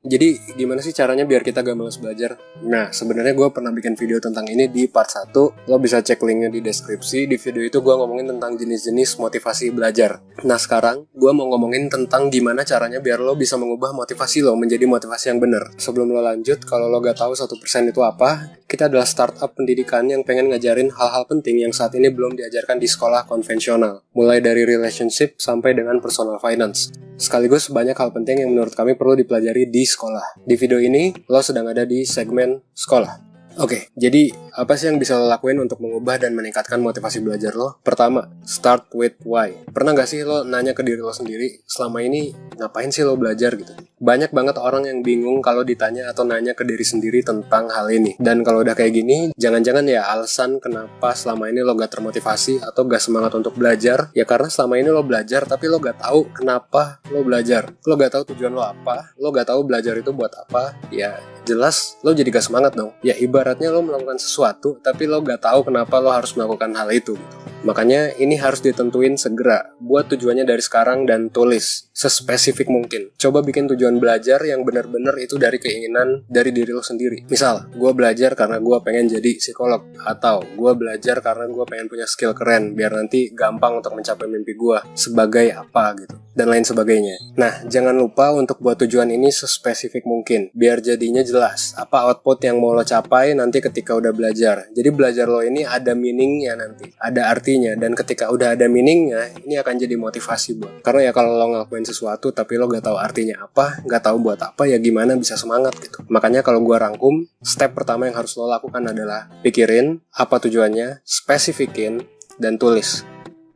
Jadi gimana sih caranya biar kita gak malas belajar? Nah, sebenarnya gue pernah bikin video tentang ini di part 1. Lo bisa cek linknya di deskripsi. Di video itu gue ngomongin tentang jenis-jenis motivasi belajar. Nah, sekarang gue mau ngomongin tentang gimana caranya biar lo bisa mengubah motivasi lo menjadi motivasi yang benar. Sebelum lo lanjut, kalau lo gak tahu 1% itu apa, kita adalah startup pendidikan yang pengen ngajarin hal-hal penting yang saat ini belum diajarkan di sekolah konvensional. Mulai dari relationship sampai dengan personal finance. Sekaligus banyak hal penting yang menurut kami perlu dipelajari di sekolah. Di video ini, lo sedang ada di segmen sekolah. Oke, jadi apa sih yang bisa lo lakuin untuk mengubah dan meningkatkan motivasi belajar lo? Pertama, start with why. Pernah gak sih lo nanya ke diri lo sendiri, selama ini ngapain sih lo belajar gitu? Banyak banget orang yang bingung kalau ditanya atau nanya ke diri sendiri tentang hal ini. Dan kalau udah kayak gini, jangan-jangan ya alasan kenapa selama ini lo gak termotivasi atau gak semangat untuk belajar, ya karena selama ini lo belajar tapi lo gak tahu kenapa lo belajar. Lo gak tahu tujuan lo apa, lo gak tahu belajar itu buat apa, ya jelas lo jadi gak semangat dong. Ya ibaratnya lo melakukan sesuatu tapi lo gak tahu kenapa lo harus melakukan hal itu gitu. Makanya ini harus ditentuin segera. Buat tujuannya dari sekarang dan tulis sespesifik mungkin. Coba bikin tujuan belajar yang benar-benar itu dari keinginan dari diri lo sendiri. Misal, gue belajar karena gue pengen jadi psikolog. Atau gue belajar karena gue pengen punya skill keren biar nanti gampang untuk mencapai mimpi gue sebagai apa gitu. Dan lain sebagainya. Nah, jangan lupa untuk buat tujuan ini sespesifik mungkin. Biar jadinya jelas apa output yang mau lo capai nanti ketika udah belajar. Jadi belajar lo ini ada meaningnya nanti. Ada artinya. Dan ketika udah ada meaningnya, ini akan jadi motivasi buat. Karena ya kalau lo ngelakuin sesuatu tapi lo gak tahu artinya apa, gak tahu buat apa, ya gimana bisa semangat gitu. Makanya kalau gue rangkum, step pertama yang harus lo lakukan adalah pikirin apa tujuannya, spesifikin, dan tulis.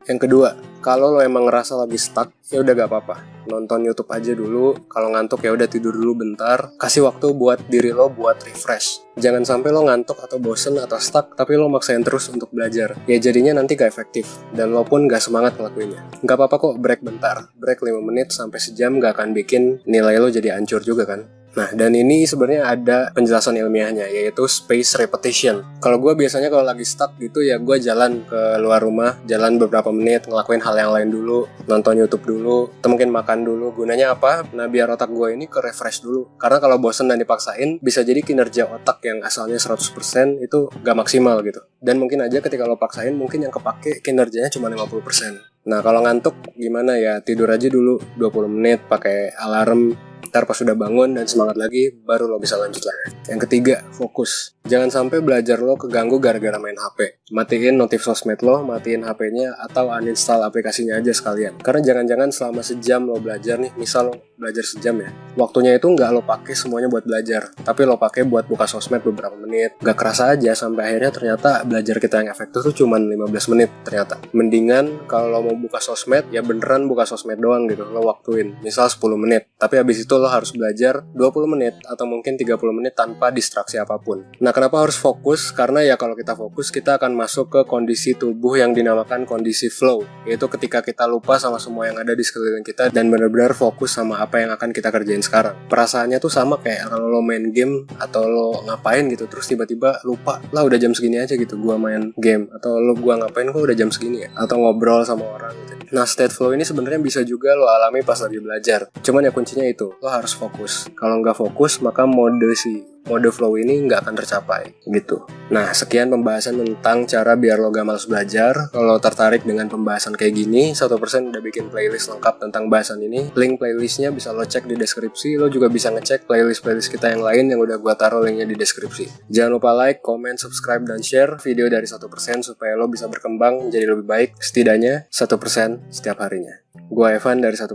Yang kedua, kalau lo emang ngerasa lagi stuck, ya udah gak apa-apa. Nonton YouTube aja dulu, kalau ngantuk ya udah tidur dulu bentar. Kasih waktu buat diri lo buat refresh. Jangan sampai lo ngantuk atau bosen atau stuck, tapi lo maksain terus untuk belajar. Ya jadinya nanti gak efektif, dan lo pun gak semangat ngelakuinnya. Gak apa-apa kok break bentar. Break 5 menit sampai sejam gak akan bikin nilai lo jadi hancur juga kan. Nah, dan ini sebenarnya ada penjelasan ilmiahnya, yaitu space repetition. Kalau gue biasanya kalau lagi stuck gitu ya gue jalan ke luar rumah, jalan beberapa menit, ngelakuin hal yang lain dulu, nonton YouTube dulu, atau mungkin makan dulu. Gunanya apa? Nah, biar otak gue ini ke refresh dulu. Karena kalau bosen dan dipaksain, bisa jadi kinerja otak yang asalnya 100% itu gak maksimal gitu. Dan mungkin aja ketika lo paksain, mungkin yang kepake kinerjanya cuma 50%. Nah, kalau ngantuk gimana ya? Tidur aja dulu 20 menit pakai alarm. Ntar pas sudah bangun dan semangat lagi, baru lo bisa lanjut lagi. Yang ketiga, fokus. Jangan sampai belajar lo keganggu gara-gara main HP. Matiin notif sosmed lo, matiin HP-nya, atau uninstall aplikasinya aja sekalian. Karena jangan-jangan selama sejam lo belajar nih, misal lo belajar sejam ya, waktunya itu nggak lo pakai semuanya buat belajar, tapi lo pakai buat buka sosmed beberapa menit. Gak kerasa aja sampai akhirnya ternyata belajar kita yang efektif tuh cuma 15 menit ternyata. Mendingan kalau lo mau buka sosmed, ya beneran buka sosmed doang gitu, lo waktuin. Misal 10 menit, tapi habis itu lo harus belajar 20 menit atau mungkin 30 menit tanpa distraksi apapun. Nah, kenapa harus fokus? Karena ya kalau kita fokus, kita akan masuk ke kondisi tubuh yang dinamakan kondisi flow, yaitu ketika kita lupa sama semua yang ada di sekeliling kita dan benar-benar fokus sama apa yang akan kita kerjain sekarang. Perasaannya tuh sama kayak kalau lo main game atau lo ngapain gitu, terus tiba-tiba lupa, lah udah jam segini aja gitu gua main game, atau lo gua ngapain kok udah jam segini ya, atau ngobrol sama orang gitu. Nah, state flow ini sebenarnya bisa juga lo alami pas lagi belajar. Cuman ya kuncinya itu, lo harus fokus. Kalau nggak fokus, maka mode flow ini nggak akan tercapai gitu. Nah, sekian pembahasan tentang cara biar lo gak malas belajar. Kalau tertarik dengan pembahasan kayak gini, 1% udah bikin playlist lengkap tentang bahasan ini. Link playlistnya bisa lo cek di deskripsi. Lo juga bisa ngecek playlist kita yang lain yang udah gua taruh linknya di deskripsi. Jangan lupa like, comment, subscribe, dan share video dari 1% supaya lo bisa berkembang menjadi lebih baik setidaknya 1% setiap harinya. Gua Evan dari 1%.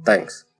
Thanks.